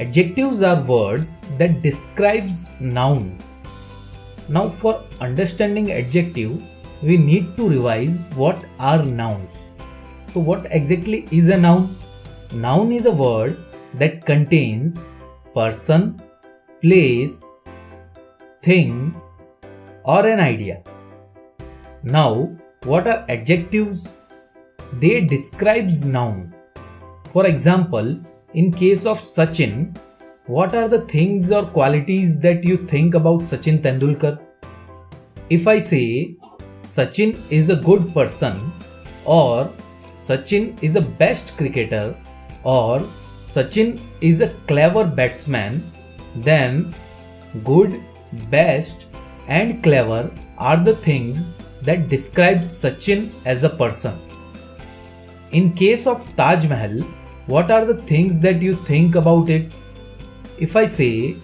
Adjectives are words that describes noun. Now for understanding adjective, we need to revise what are nouns. So what exactly is a noun? Noun is a word that contains person, place, thing or an idea. Now what are adjectives? They describes noun. For example, in case of Sachin, what are the things or qualities that you think about Sachin Tendulkar? If I say Sachin is a good person, or Sachin is a best cricketer, or Sachin is a clever batsman, then good, best and clever are the things that describe Sachin as a person. In case of Taj Mahal, what are the things that you think about it? If I say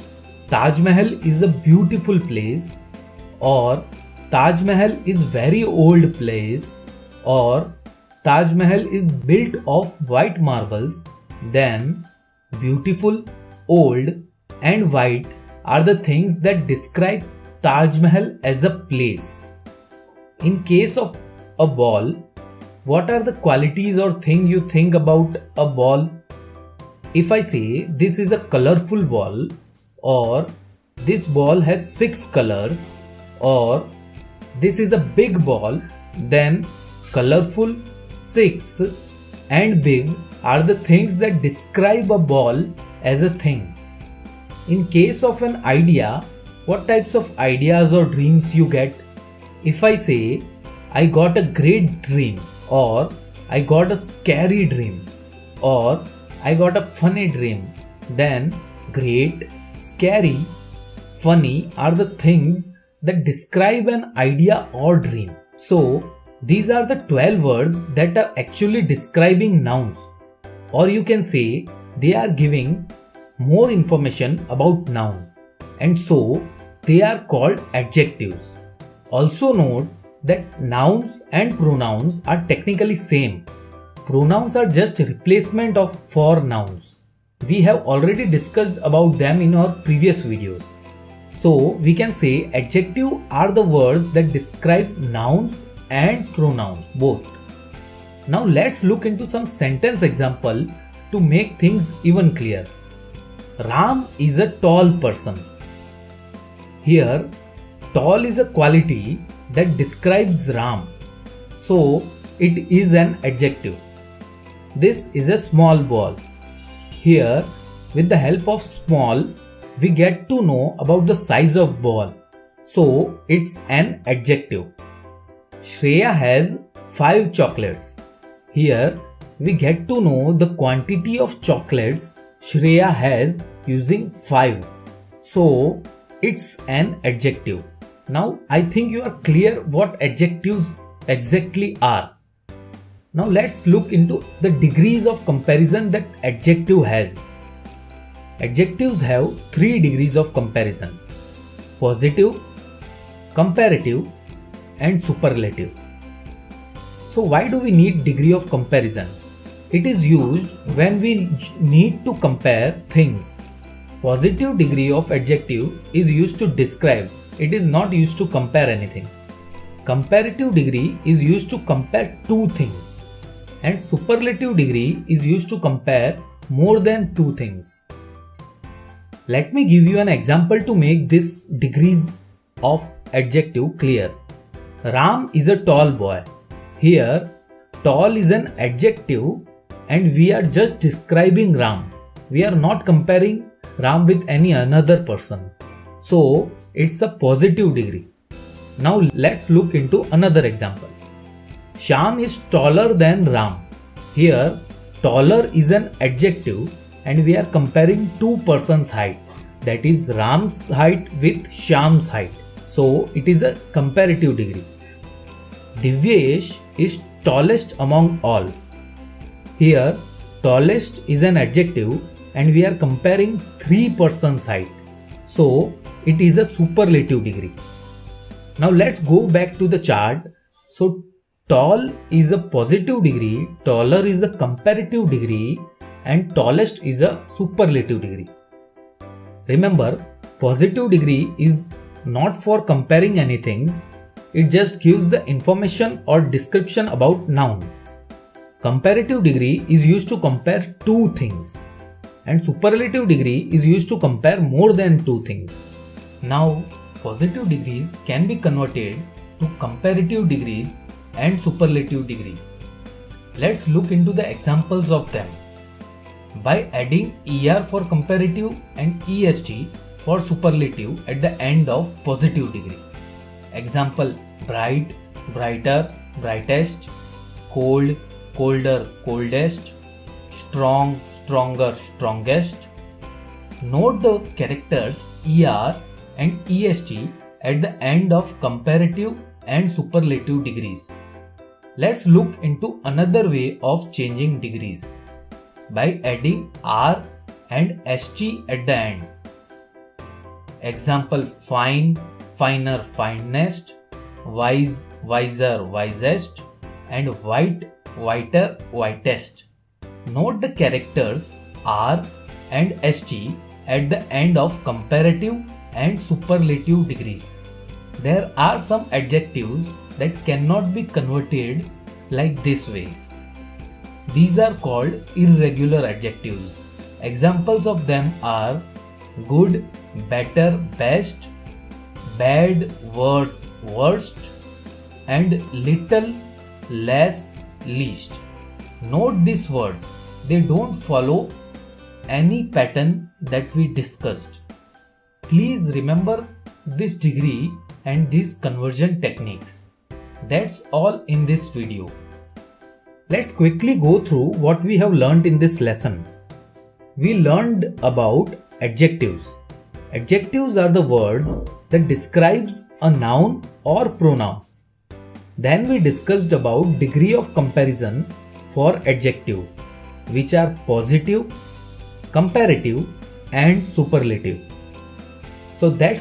Taj Mahal is a beautiful place, or Taj Mahal is very old place, or Taj Mahal is built of white marbles, then beautiful, old and white are the things that describe Taj Mahal as a place. In case of a ball, what are the qualities or things you think about a ball? If I say this is a colorful ball, or this ball has 6 colors, or this is a big ball, then colorful, 6 and big are the things that describe a ball as a thing. In case of an idea, what types of ideas or dreams you get? If I say I got a great dream, or I got a scary dream, or I got a funny dream, then great, scary, funny are the things that describe an idea or dream. So these are the 12 words that are actually describing nouns, or you can say they are giving more information about noun, and so they are called adjectives. Also note that nouns and pronouns are technically same. Pronouns are just replacement of for nouns. We have already discussed about them in our previous videos. So we can say adjective are the words that describe nouns and pronouns both. Now let's look into some sentence example to make things even clear. Ram is a tall person. Here, tall is a quality that describes Ram, so it is an adjective. This is a small ball. Here, with the help of small, we get to know about the size of ball, so it's an adjective. Shreya has 5 chocolates. Here, we get to know the quantity of chocolates Shreya has using 5, so it's an adjective. Now I think you are clear what adjectives exactly are. Now let's look into the degrees of comparison that adjective has. Adjectives have 3 degrees of comparison: positive, comparative and superlative. So why do we need degree of comparison? It is used when we need to compare things. Positive degree of adjective is used to describe. It is not used to compare anything. Comparative degree is used to compare 2 things, and superlative degree is used to compare more than 2 things. Let me give you an example to make this degrees of adjective clear. Ram is a tall boy. Here, tall is an adjective and we are just describing Ram. We are not comparing Ram with any another person. So, it's a positive degree. Now let's look into another example. Shyam is taller than Ram. Here, taller is an adjective and we are comparing 2 persons' height. That is Ram's height with Shyam's height. So it is a comparative degree. Divyesh is tallest among all. Here, tallest is an adjective and we are comparing 3 persons' height. So it is a superlative degree. Now let's go back to the chart. So tall is a positive degree, taller is a comparative degree and tallest is a superlative degree. Remember, positive degree is not for comparing anything, it just gives the information or description about noun. Comparative degree is used to compare two things, and superlative degree is used to compare more than two things. Now, positive degrees can be converted to comparative degrees and superlative degrees. Let's look into the examples of them. By adding ER for comparative and EST for superlative at the end of positive degree. Example: bright, brighter, brightest; cold, colder, coldest; strong, stronger, strongest. Note the characters ER and EST at the end of comparative and superlative degrees. Let's look into another way of changing degrees by adding R and ST at the end. Example: fine, finer, finest; wise, wiser, wisest; and white, whiter, whitest. Note the characters R and ST at the end of comparative and superlative degrees. There are some adjectives that cannot be converted like this way. These are called irregular adjectives. Examples of them are good, better, best; bad, worse, worst; and little, less, least. Note these words, they don't follow any pattern that we discussed. Please remember this degree and these conversion techniques. That's all in this video. Let's quickly go through what we have learned in this lesson. We learned about adjectives. Adjectives are the words that describes a noun or pronoun. Then we discussed about degree of comparison for adjective, which are positive, comparative, and superlative. So that's